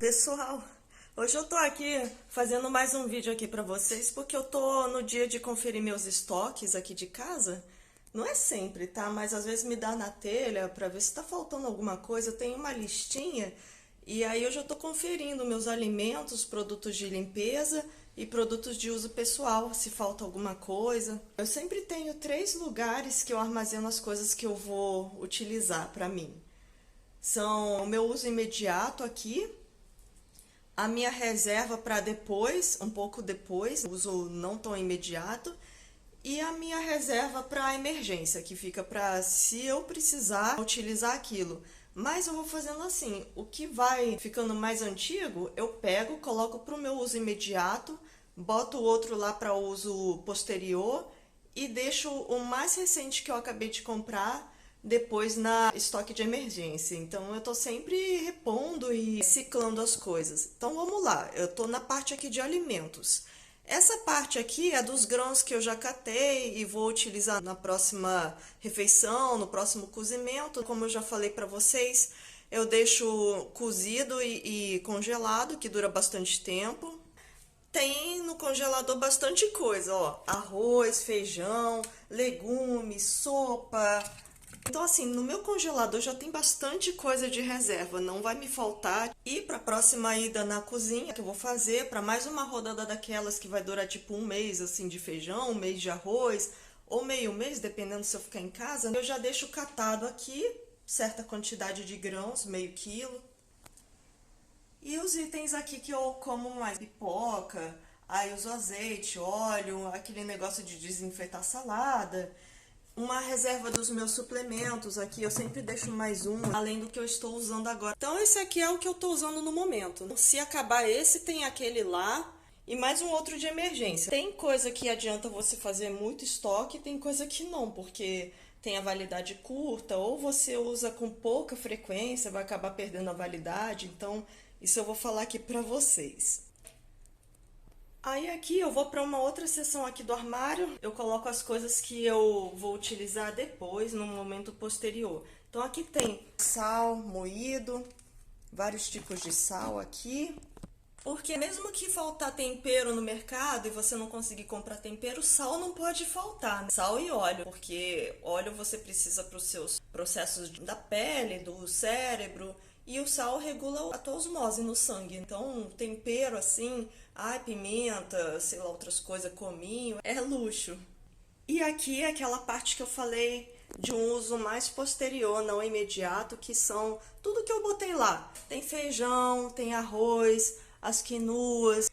Pessoal, hoje eu tô aqui fazendo mais um vídeo aqui pra vocês porque eu tô no dia de conferir meus estoques aqui de casa. Não é sempre, tá? Mas às vezes me dá na telha pra ver se tá faltando alguma coisa. Eu tenho uma listinha e aí eu já tô conferindo meus alimentos, produtos de limpeza e produtos de uso pessoal, se falta alguma coisa. Eu sempre tenho 3 lugares que eu armazeno as coisas que eu vou utilizar pra mim. São o meu uso imediato aqui, a minha reserva para depois, um pouco depois, uso não tão imediato, e a minha reserva para emergência, que fica para se eu precisar utilizar aquilo. Mas eu vou fazendo assim, o que vai ficando mais antigo, eu pego, coloco para o meu uso imediato, boto o outro lá para uso posterior e deixo o mais recente que eu acabei de comprar depois na estoque de emergência. Então eu tô sempre repondo e ciclando as coisas. Então vamos lá, eu tô na parte aqui de alimentos. Essa parte aqui é dos grãos que eu já catei e vou utilizar na próxima refeição, no próximo cozimento. Como eu já falei para vocês, eu deixo cozido e congelado, que dura bastante tempo. Tem no congelador bastante coisa, ó, arroz, feijão, legumes, sopa. Então, assim, no meu congelador já tem bastante coisa de reserva, não vai me faltar. E para a próxima ida na cozinha que eu vou fazer, para mais uma rodada daquelas que vai durar tipo um mês, assim, de feijão, um mês de arroz, ou meio mês, dependendo se eu ficar em casa, eu já deixo catado aqui, certa quantidade de grãos, meio quilo. E os itens aqui que eu como mais, pipoca, aí uso azeite, óleo, aquele negócio de desinfetar salada. Uma reserva dos meus suplementos aqui, eu sempre deixo mais um, além do que eu estou usando agora. Então esse aqui é o que eu estou usando no momento. Se acabar esse, tem aquele lá e mais um outro de emergência. Tem coisa que adianta você fazer muito estoque, tem coisa que não, porque tem a validade curta, ou você usa com pouca frequência, vai acabar perdendo a validade. Então isso eu vou falar aqui pra vocês. Aí aqui eu vou para uma outra seção aqui do armário, eu coloco as coisas que eu vou utilizar depois, no momento posterior. Então aqui tem sal moído, vários tipos de sal aqui. Porque mesmo que faltar tempero no mercado e você não conseguir comprar tempero, sal não pode faltar, né? Sal e óleo, porque óleo você precisa para os seus processos da pele, do cérebro, e o sal regula a osmose no sangue. Então, tempero assim, pimenta, sei lá, outras coisas, cominho, é luxo. E aqui é aquela parte que eu falei de um uso mais posterior, não imediato, que são tudo que eu botei lá. Tem feijão, tem arroz, as quinoas,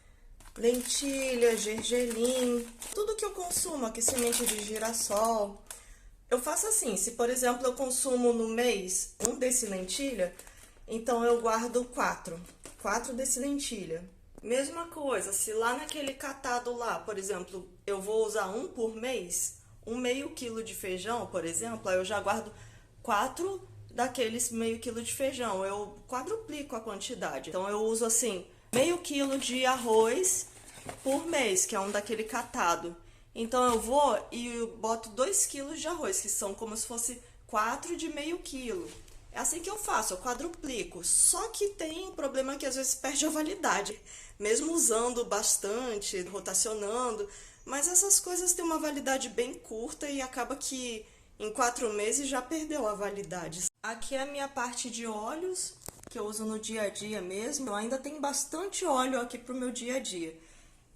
lentilha, gergelim, tudo que eu consumo, aqui semente de girassol. Eu faço assim, se por exemplo eu consumo no mês um desse lentilha, então eu guardo quatro desse lentilha. Mesma coisa, se lá naquele catado lá, por exemplo, eu vou usar um por mês, um meio quilo de feijão, por exemplo, aí eu já guardo 4 daqueles meio quilo de feijão. Eu quadruplico a quantidade. Então eu uso assim, meio quilo de arroz por mês, que é um daquele catado. Então eu vou e boto 2 quilos de arroz, que são como se fosse 4 de meio quilo. É assim que eu faço, eu quadruplico. Só que tem um problema que às vezes perde a validade, mesmo usando bastante, rotacionando. Mas essas coisas têm uma validade bem curta e acaba que em 4 meses já perdeu a validade. Aqui é a minha parte de óleos, que eu uso no dia a dia mesmo. Eu ainda tenho bastante óleo aqui pro meu dia a dia.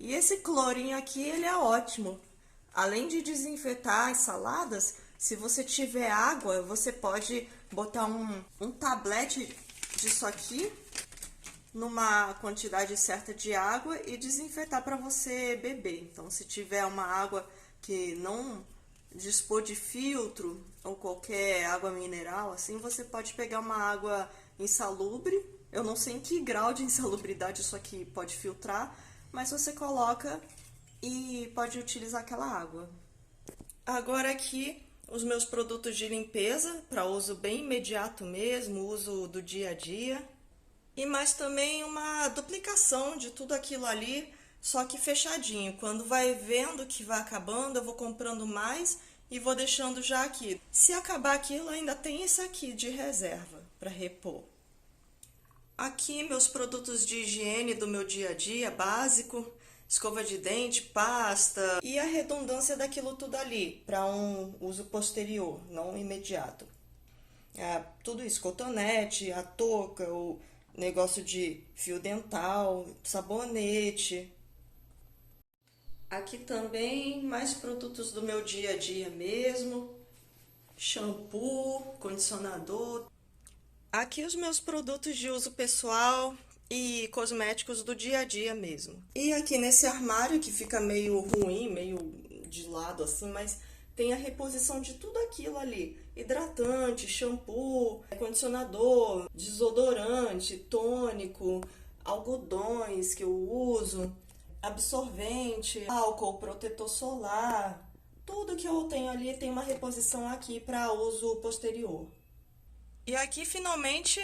E esse clorinho aqui, ele é ótimo. Além de desinfetar as saladas, se você tiver água, você pode botar um tablete disso aqui numa quantidade certa de água e desinfetar para você beber. Então, se tiver uma água que não dispor de filtro ou qualquer água mineral, assim, você pode pegar uma água insalubre. Eu não sei em que grau de insalubridade isso aqui pode filtrar, mas você coloca e pode utilizar aquela água. Agora aqui os meus produtos de limpeza para uso bem imediato mesmo, uso do dia a dia. E mais também uma duplicação de tudo aquilo ali, só que fechadinho. Quando vai vendo que vai acabando, eu vou comprando mais e vou deixando já aqui. Se acabar aquilo, ainda tem esse aqui de reserva para repor. Aqui meus produtos de higiene do meu dia a dia, básico, escova de dente, pasta e a redundância daquilo tudo ali para um uso posterior, não imediato. Tudo isso, cotonete, a touca, o negócio de fio dental, sabonete. Aqui também mais produtos do meu dia a dia mesmo, shampoo, condicionador. Aqui os meus produtos de uso pessoal e cosméticos do dia a dia mesmo. E aqui nesse armário que fica meio ruim, meio de lado assim, mas tem a reposição de tudo aquilo ali. Hidratante, shampoo, condicionador, desodorante, tônico, algodões que eu uso, absorvente, álcool, protetor solar. Tudo que eu tenho ali tem uma reposição aqui para uso posterior. E aqui, finalmente,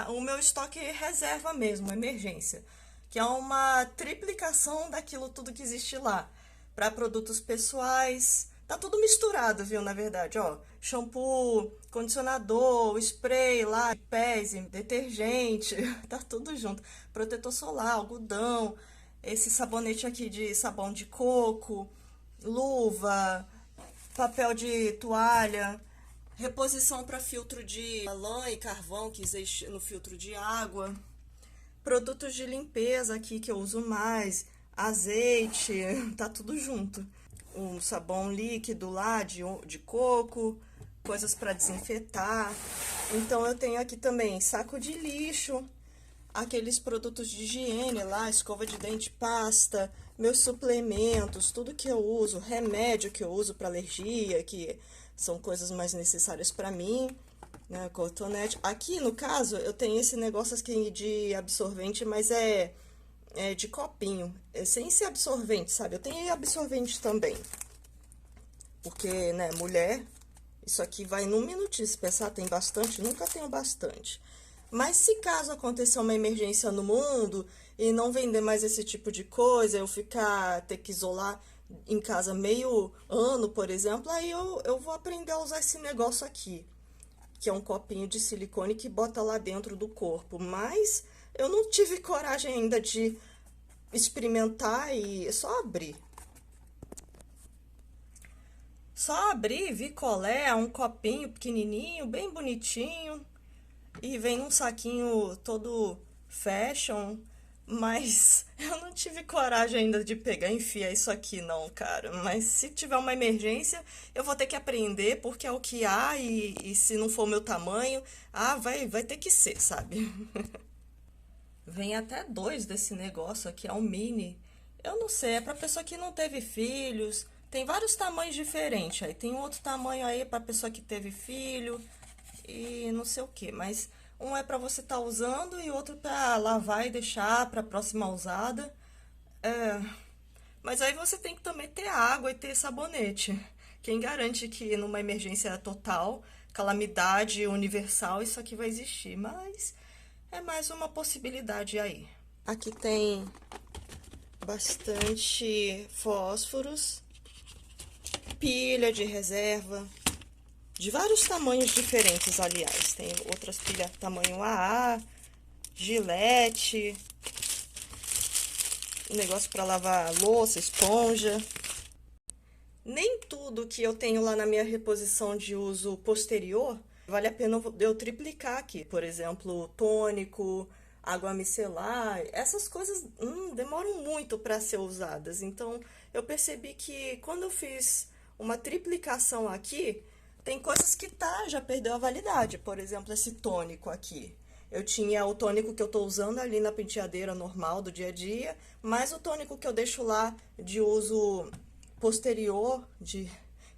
o meu estoque reserva mesmo, emergência, que é uma triplicação daquilo tudo que existe lá, para produtos pessoais. Tá tudo misturado, viu, na verdade, ó. Shampoo, condicionador, spray lá, pés, detergente, tá tudo junto. Protetor solar, algodão, esse sabonete aqui de sabão de coco, luva, papel de toalha, reposição para filtro de lã e carvão que existe no filtro de água, produtos de limpeza aqui que eu uso mais, azeite, tá tudo junto. Um sabão líquido lá de coco, coisas para desinfetar. Então eu tenho aqui também saco de lixo, aqueles produtos de higiene lá, escova de dente, pasta, meus suplementos, tudo que eu uso, remédio que eu uso para alergia, que são coisas mais necessárias para mim, né, cotonete. Aqui, no caso, eu tenho esse negócio aqui de absorvente, mas é de copinho, é sem ser absorvente, sabe? Eu tenho absorvente também, porque, né, mulher, isso aqui vai num minutinho, se pensar, tem bastante, nunca tenho bastante. Mas se caso acontecer uma emergência no mundo e não vender mais esse tipo de coisa, eu ter que isolar em casa meio ano, por exemplo, aí eu vou aprender a usar esse negócio aqui, que é um copinho de silicone que bota lá dentro do corpo. Mas eu não tive coragem ainda de experimentar e só abrir. Só abrir, vi qual é um copinho pequenininho, bem bonitinho. E vem num saquinho todo fashion, mas eu não tive coragem ainda de pegar e enfiar isso aqui não, cara. Mas se tiver uma emergência, eu vou ter que aprender porque é o que há e se não for o meu tamanho, vai ter que ser, sabe? Vem até dois desse negócio aqui, é um mini. Eu não sei, é pra pessoa que não teve filhos. Tem vários tamanhos diferentes. Aí tem outro tamanho aí pra pessoa que teve filho e não sei o que, mas um é para você estar usando e outro para lavar e deixar para próxima usada. É, mas aí você tem que também ter água e ter sabonete. Quem garante que numa emergência total, calamidade universal, isso aqui vai existir? Mas é mais uma possibilidade aí. Aqui tem bastante fósforos, pilha de reserva, de vários tamanhos diferentes, aliás. Tem outras pilhas tamanho AA, gilete, negócio para lavar louça, esponja. Nem tudo que eu tenho lá na minha reposição de uso posterior vale a pena eu triplicar aqui. Por exemplo, tônico, água micelar, essas coisas demoram muito para ser usadas. Então, eu percebi que quando eu fiz uma triplicação aqui, tem coisas que já perdeu a validade. Por exemplo, esse tônico aqui. Eu tinha o tônico que eu tô usando ali na penteadeira normal do dia a dia, mais o tônico que eu deixo lá de uso posterior,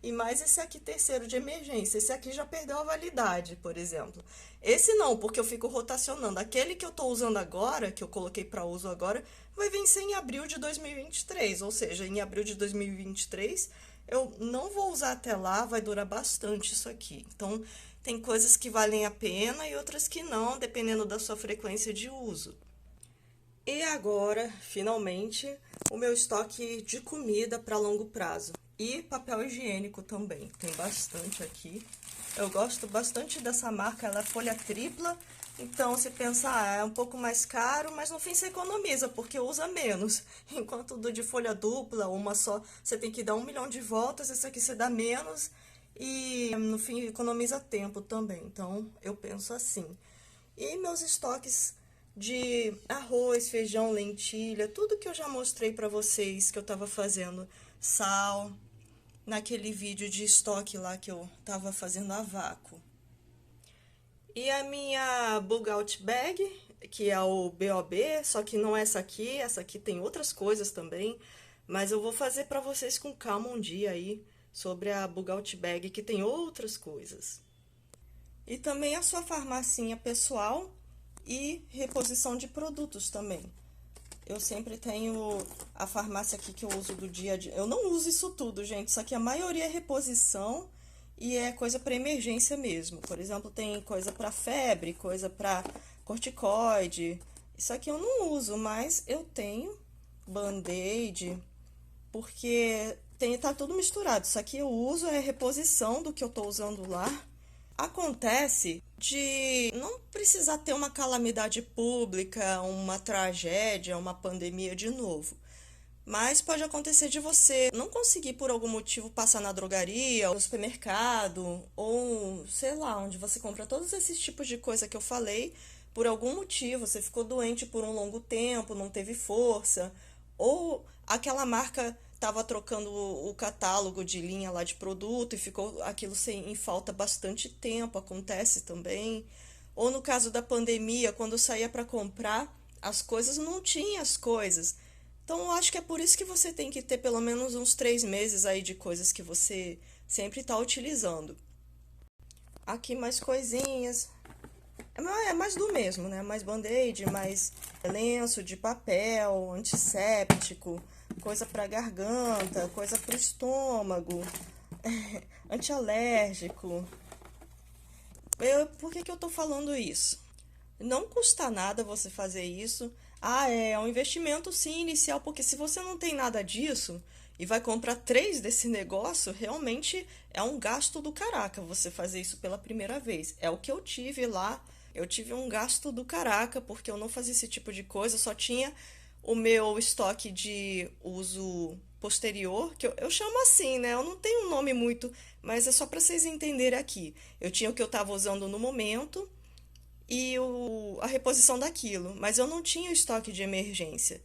e mais esse aqui terceiro de emergência. Esse aqui já perdeu a validade, por exemplo. Esse não, porque eu fico rotacionando. Aquele que eu tô usando agora, que eu coloquei para uso agora, vai vencer em abril de 2023. Ou seja, em abril de 2023 eu não vou usar até lá, vai durar bastante isso aqui. Então, tem coisas que valem a pena e outras que não, dependendo da sua frequência de uso. E agora, finalmente, o meu estoque de comida para longo prazo. E papel higiênico também, tem bastante aqui. Eu gosto bastante dessa marca, ela é folha tripla Então, você pensa, é um pouco mais caro, mas no fim você economiza, porque usa menos. Enquanto do de folha dupla, uma só, você tem que dar 1 milhão de voltas, esse aqui você dá menos e no fim economiza tempo também. Então, eu penso assim. E meus estoques de arroz, feijão, lentilha, tudo que eu já mostrei pra vocês que eu tava fazendo, sal, naquele vídeo de estoque lá que eu tava fazendo a vácuo. E a minha Bug Out Bag, que é o BOB, só que não é essa aqui tem outras coisas também, mas eu vou fazer pra vocês com calma um dia aí sobre a Bug Out Bag, que tem outras coisas. E também a sua farmacinha pessoal e reposição de produtos também. Eu sempre tenho a farmácia aqui que eu uso do dia a dia. Eu não uso isso tudo, gente, só que a maioria é reposição e é coisa para emergência mesmo. Por exemplo, tem coisa para febre, coisa para corticoide. Isso aqui eu não uso, mas eu tenho band-aid, porque tá tudo misturado. Isso aqui eu uso é reposição do que eu tô usando lá. Acontece de não precisar ter uma calamidade pública, uma tragédia, uma pandemia de novo. Mas pode acontecer de você não conseguir por algum motivo passar na drogaria, ou no supermercado, ou sei lá, onde você compra todos esses tipos de coisa que eu falei, por algum motivo, você ficou doente por um longo tempo, não teve força, ou aquela marca estava trocando o catálogo de linha lá de produto e ficou aquilo em falta bastante tempo, acontece também. Ou no caso da pandemia, quando eu saía para comprar as coisas, não tinha as coisas. Então, eu acho que é por isso que você tem que ter pelo menos uns 3 meses aí de coisas que você sempre está utilizando. Aqui mais coisinhas. É mais do mesmo, né? Mais band-aid, mais lenço de papel, antisséptico, coisa para garganta, coisa para o estômago, antialérgico. Por que que eu tô falando isso? Não custa nada você fazer isso. Ah, é um investimento sim inicial, porque se você não tem nada disso e vai comprar 3 desse negócio, realmente é um gasto do caraca você fazer isso pela primeira vez. É o que eu tive lá. Eu tive um gasto do caraca, porque eu não fazia esse tipo de coisa, só tinha o meu estoque de uso posterior, que eu chamo assim, né? Eu não tenho um nome muito, mas é só para vocês entenderem aqui. Eu tinha o que eu estava usando no momento e a reposição daquilo, mas eu não tinha estoque de emergência.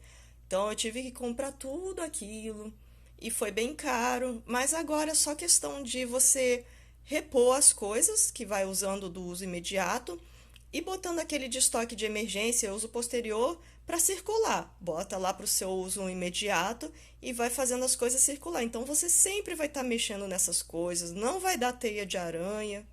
Então eu tive que comprar tudo aquilo e foi bem caro, mas agora é só questão de você repor as coisas que vai usando do uso imediato e botando aquele de estoque de emergência, uso posterior, para circular. Bota lá para o seu uso imediato e vai fazendo as coisas circular. Então você sempre vai estar mexendo nessas coisas, não vai dar teia de aranha.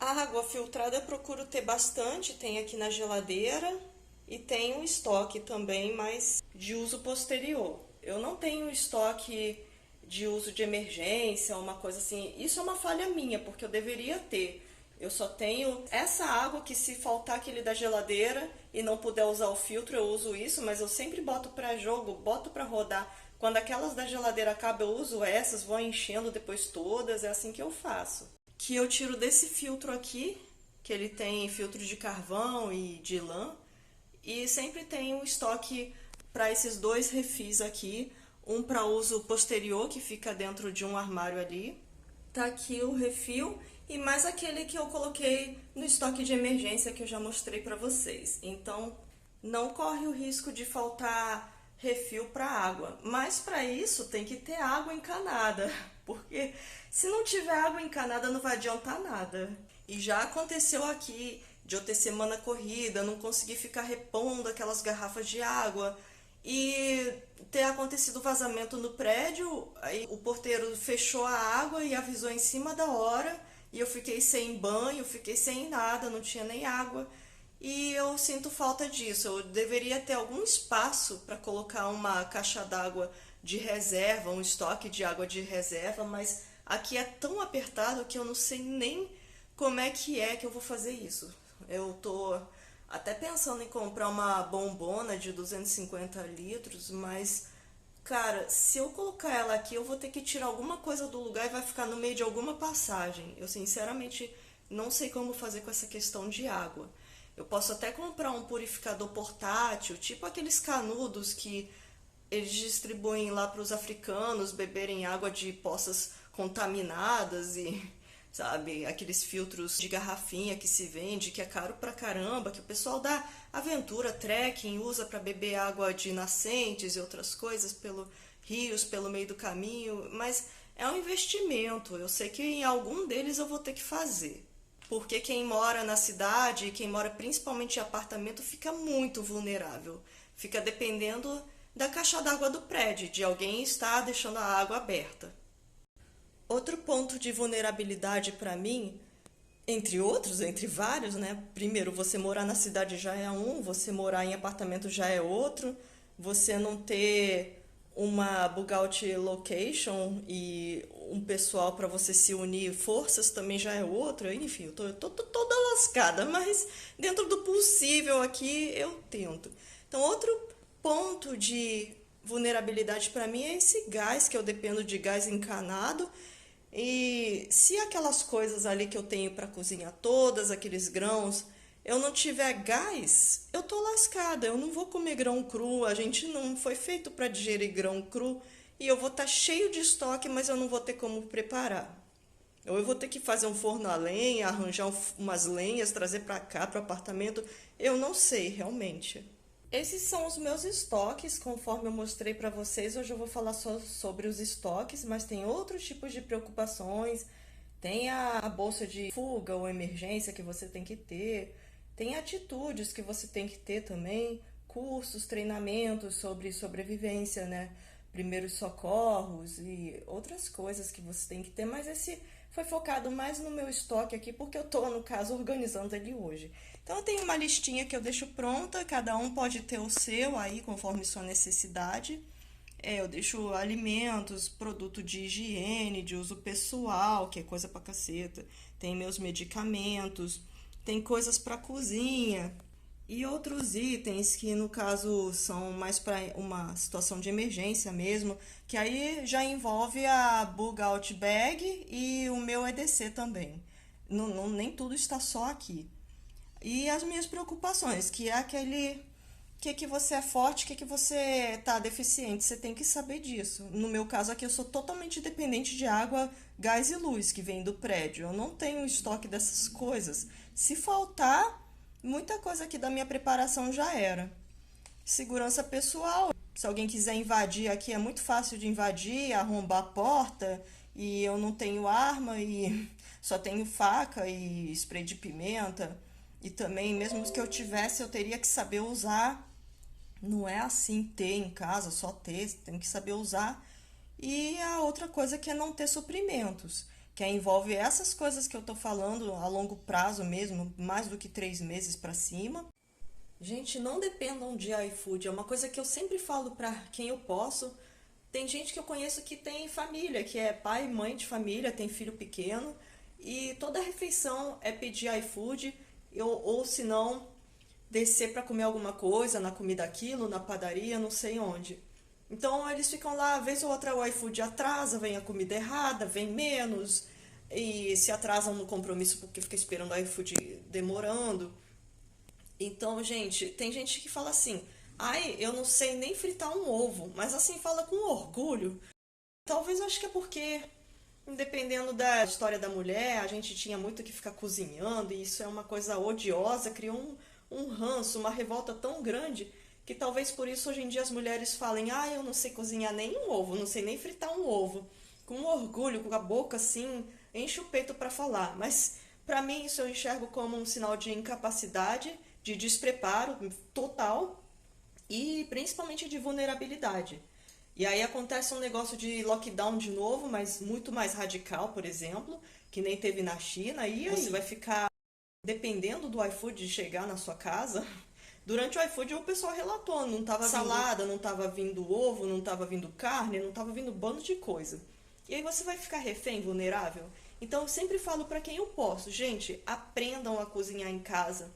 A água filtrada eu procuro ter bastante, tem aqui na geladeira e tem um estoque também, mas de uso posterior. Eu não tenho estoque de uso de emergência, uma coisa assim. Isso é uma falha minha, porque eu deveria ter. Eu só tenho essa água que se faltar aquele da geladeira e não puder usar o filtro, eu uso isso, mas eu sempre boto para jogo, boto para rodar. Quando aquelas da geladeira acabam, eu uso essas, vou enchendo depois todas, é assim que eu faço. Que eu tiro desse filtro aqui, que ele tem filtro de carvão e de lã, e sempre tem um estoque para esses 2 refis aqui, um para uso posterior, que fica dentro de um armário ali. Tá aqui o refil e mais aquele que eu coloquei no estoque de emergência que eu já mostrei para vocês. Então, não corre o risco de faltar refil para água, mas para isso tem que ter água encanada, porque se não tiver água encanada não vai adiantar nada. E já aconteceu aqui de eu ter semana corrida, não conseguir ficar repondo aquelas garrafas de água e ter acontecido vazamento no prédio, aí o porteiro fechou a água e avisou em cima da hora, e eu fiquei sem banho, fiquei sem nada, não tinha nem água. E eu sinto falta disso. Eu deveria ter algum espaço para colocar uma caixa d'água de reserva, um estoque de água de reserva, mas aqui é tão apertado que eu não sei nem como é que eu vou fazer isso. Eu tô até pensando em comprar uma bombona de 250 litros, mas, cara, se eu colocar ela aqui, eu vou ter que tirar alguma coisa do lugar e vai ficar no meio de alguma passagem. Eu, sinceramente, não sei como fazer com essa questão de água. Eu posso até comprar um purificador portátil, tipo aqueles canudos que eles distribuem lá para os africanos beberem água de poças contaminadas e, sabe, aqueles filtros de garrafinha que se vende, que é caro pra caramba, que o pessoal da aventura, trekking, usa para beber água de nascentes e outras coisas pelo rios, pelo meio do caminho, mas é um investimento. Eu sei que em algum deles eu vou ter que fazer. Porque quem mora na cidade, quem mora principalmente em apartamento, fica muito vulnerável. Fica dependendo da caixa d'água do prédio, de alguém estar deixando a água aberta. Outro ponto de vulnerabilidade para mim, entre outros, entre vários, né? Primeiro, você morar na cidade já é um, você morar em apartamento já é outro, você não ter uma bugout location e um pessoal para você se unir forças também já é outro. Enfim, eu tô toda lascada, mas dentro do possível aqui eu tento. Então, outro ponto de vulnerabilidade para mim é esse gás, que eu dependo de gás encanado. E se aquelas coisas ali que eu tenho para cozinhar, todas aqueles grãos, eu não tiver gás, eu tô lascada. Eu não vou comer grão cru, a gente não foi feito para digerir grão cru e eu vou estar cheio de estoque, mas eu não vou ter como preparar. Ou eu vou ter que fazer um forno a lenha, arranjar umas lenhas, trazer para cá, para o apartamento. Eu não sei, realmente. Esses são os meus estoques, conforme eu mostrei para vocês. Hoje eu vou falar só sobre os estoques, mas tem outros tipos de preocupações. Tem a bolsa de fuga ou emergência que você tem que ter. Tem atitudes que você tem que ter também. Cursos, treinamentos sobre sobrevivência, né? Primeiros socorros e outras coisas que você tem que ter. Mas esse foi focado mais no meu estoque aqui, porque eu tô, no caso, organizando ele hoje. Então, eu tenho uma listinha que eu deixo pronta, cada um pode ter o seu aí, conforme sua necessidade. Eu deixo alimentos, produto de higiene, de uso pessoal, que é coisa pra caceta. Tem meus medicamentos, tem coisas pra cozinha e outros itens que, no caso, são mais para uma situação de emergência mesmo, que aí já envolve a Bug Out Bag e o meu EDC também. Nem tudo está só aqui. E as minhas preocupações, que é aquele que você é forte, que você tá deficiente, você tem que saber disso. No meu caso aqui eu sou totalmente dependente de água, gás e luz que vem do prédio. Eu não tenho estoque dessas coisas. Se faltar, muita coisa aqui da minha preparação já era. Segurança pessoal. Se alguém quiser invadir aqui, é muito fácil de invadir, arrombar a porta, e eu não tenho arma e só tenho faca e spray de pimenta. E também, mesmo que eu tivesse, eu teria que saber usar. Não é assim ter em casa, só ter, tem que saber usar. E a outra coisa que é não ter suprimentos, que envolve essas coisas que eu tô falando a longo prazo mesmo, mais do que 3 meses para cima. Gente, não dependam de iFood, é uma coisa que eu sempre falo pra quem eu posso. Tem gente que eu conheço que tem família, que é pai e mãe de família, tem filho pequeno, e toda refeição é pedir iFood, ou se não, descer para comer alguma coisa na Comida Aquilo, na padaria, não sei onde. Então eles ficam lá, vez ou outra o iFood atrasa, vem a comida errada, vem menos, e se atrasam no compromisso porque fica esperando o iFood demorando. Então, gente, tem gente que fala assim, ai, eu não sei nem fritar um ovo, mas assim fala com orgulho. Talvez eu acho que é porque, dependendo da história da mulher, a gente tinha muito que ficar cozinhando, e isso é uma coisa odiosa, criou um ranço, uma revolta tão grande, que talvez por isso hoje em dia as mulheres falem, ah, eu não sei cozinhar nem um ovo, não sei nem fritar um ovo. Com orgulho, com a boca assim, enche o peito para falar. Mas para mim isso eu enxergo como um sinal de incapacidade, de despreparo total e principalmente de vulnerabilidade. E aí acontece um negócio de lockdown de novo, mas muito mais radical, por exemplo, que nem teve na China, e aí você vai ficar dependendo do iFood de chegar na sua casa. Durante o iFood o pessoal relatou, não tava salada, não tava vindo ovo, não tava vindo carne, não tava vindo bando de coisa. E aí você vai ficar refém, vulnerável? Então eu sempre falo para quem eu posso, gente, aprendam a cozinhar em casa.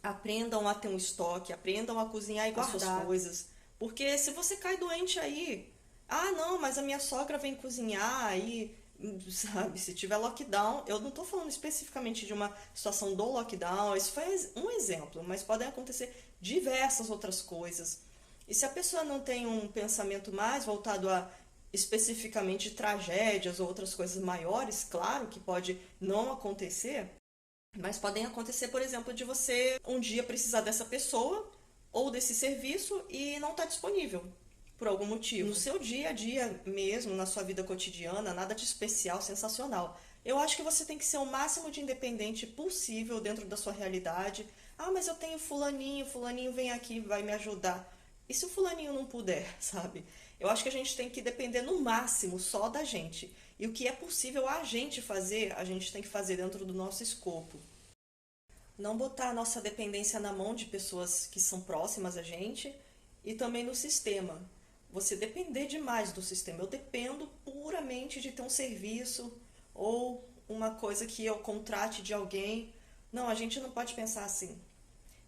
Aprendam a ter um estoque, aprendam a cozinhar e guardar as suas coisas. Porque se você cai doente aí, ah não, mas a minha sogra vem cozinhar aí, sabe? Se tiver lockdown, eu não tô falando especificamente de uma situação do lockdown, isso foi um exemplo, mas podem acontecer diversas outras coisas. E se a pessoa não tem um pensamento mais voltado a especificamente tragédias ou outras coisas maiores, claro que pode não acontecer, mas podem acontecer, por exemplo, de você um dia precisar dessa pessoa ou desse serviço e não estar disponível por algum motivo. No seu dia a dia mesmo, na sua vida cotidiana, nada de especial, sensacional. Eu acho que você tem que ser o máximo de independente possível dentro da sua realidade. Ah, mas eu tenho fulaninho, fulaninho vem aqui, vai me ajudar. E se o fulaninho não puder, sabe? Eu acho que a gente tem que depender no máximo só da gente. E o que é possível a gente fazer, a gente tem que fazer dentro do nosso escopo. Não botar a nossa dependência na mão de pessoas que são próximas a gente e também no sistema. Você depender demais do sistema. Eu dependo puramente de ter um serviço ou uma coisa que eu contrate de alguém. Não, a gente não pode pensar assim.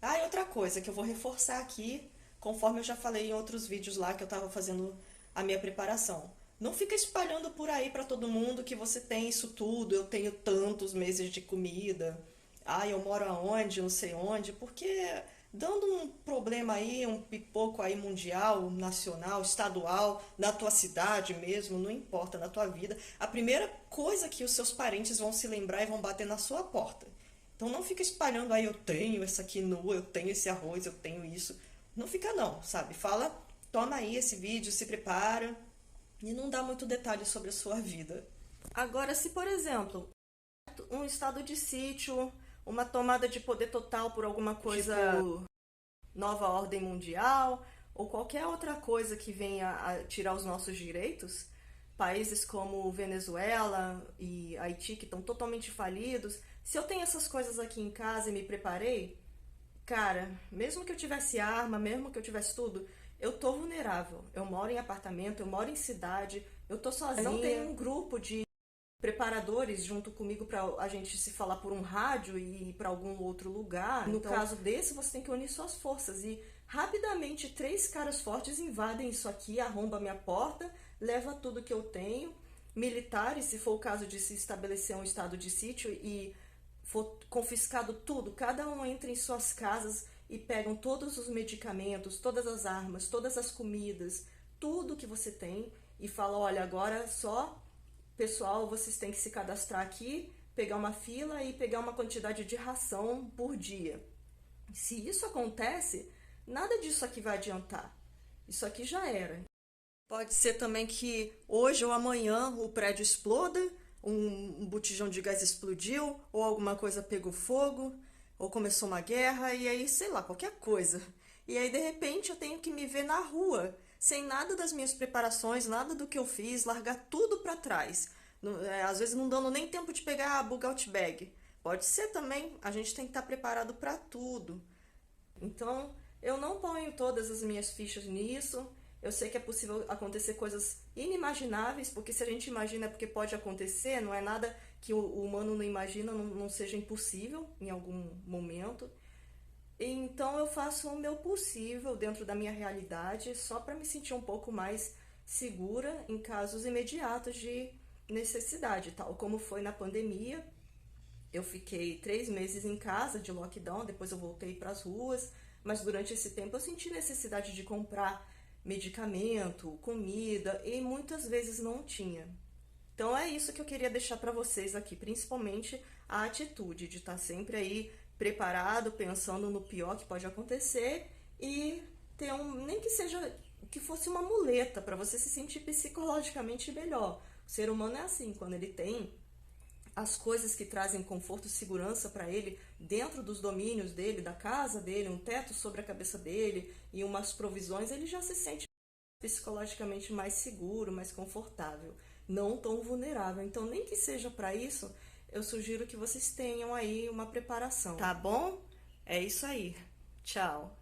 Ah, e outra coisa que eu vou reforçar aqui, conforme eu já falei em outros vídeos lá que eu estava fazendo a minha preparação. Não fica espalhando por aí para todo mundo que você tem isso tudo, eu tenho tantos meses de comida, ah, eu moro aonde, não sei onde, porque dando um problema aí, um pipoco aí mundial, nacional, estadual, na tua cidade mesmo, não importa, na tua vida, a primeira coisa que os seus parentes vão se lembrar e vão bater na sua porta. Então não fica espalhando aí, eu tenho essa quinoa, eu tenho esse arroz, eu tenho isso. Não fica não, sabe? Fala, toma aí esse vídeo, se prepara e não dá muito detalhe sobre a sua vida. Agora, se por exemplo, um estado de sítio, uma tomada de poder total por alguma coisa, tipo nova ordem mundial, ou qualquer outra coisa que venha a tirar os nossos direitos, países como Venezuela e Haiti, que estão totalmente falidos, se eu tenho essas coisas aqui em casa e me preparei, cara, mesmo que eu tivesse arma, mesmo que eu tivesse tudo, eu tô vulnerável. Eu moro em apartamento, eu moro em cidade, eu tô sozinha. Eu não tenho um grupo de preparadores junto comigo para a gente se falar por um rádio e ir para algum outro lugar. No caso desse, você tem que unir suas forças e rapidamente 3 caras fortes invadem isso aqui, arrombam a minha porta, leva tudo que eu tenho. Militares, se for o caso de se estabelecer um estado de sítio e for confiscado tudo, cada um entra em suas casas e pegam todos os medicamentos, todas as armas, todas as comidas, tudo que você tem e fala, olha, agora só pessoal, vocês têm que se cadastrar aqui, pegar uma fila e pegar uma quantidade de ração por dia. Se isso acontece, nada disso aqui vai adiantar. Isso aqui já era. Pode ser também que hoje ou amanhã o prédio exploda, um botijão de gás explodiu, ou alguma coisa pegou fogo, ou começou uma guerra, e aí, sei lá, qualquer coisa. E aí, de repente, eu tenho que me ver na rua, sem nada das minhas preparações, nada do que eu fiz, largar tudo para trás. Às vezes não dando nem tempo de pegar a bug-out bag. Pode ser também, a gente tem que estar preparado para tudo. Então, eu não ponho todas as minhas fichas nisso. Eu sei que é possível acontecer coisas inimagináveis, porque se a gente imagina é porque pode acontecer, não é nada que o humano não imagina, não seja impossível em algum momento. Então eu faço o meu possível dentro da minha realidade, só para me sentir um pouco mais segura em casos imediatos de necessidade, tal como foi na pandemia. Eu fiquei 3 meses em casa de lockdown, depois eu voltei para as ruas, mas durante esse tempo eu senti necessidade de comprar medicamento, comida, e muitas vezes não tinha. Então é isso que eu queria deixar para vocês aqui, principalmente a atitude de estar sempre aí preparado, pensando no pior que pode acontecer e ter nem que seja que fosse uma muleta para você se sentir psicologicamente melhor. O ser humano é assim, quando ele tem as coisas que trazem conforto e segurança para ele dentro dos domínios dele, da casa dele, um teto sobre a cabeça dele e umas provisões, ele já se sente psicologicamente mais seguro, mais confortável, não tão vulnerável. Então, nem que seja para isso, eu sugiro que vocês tenham aí uma preparação. Tá bom? É isso aí. Tchau.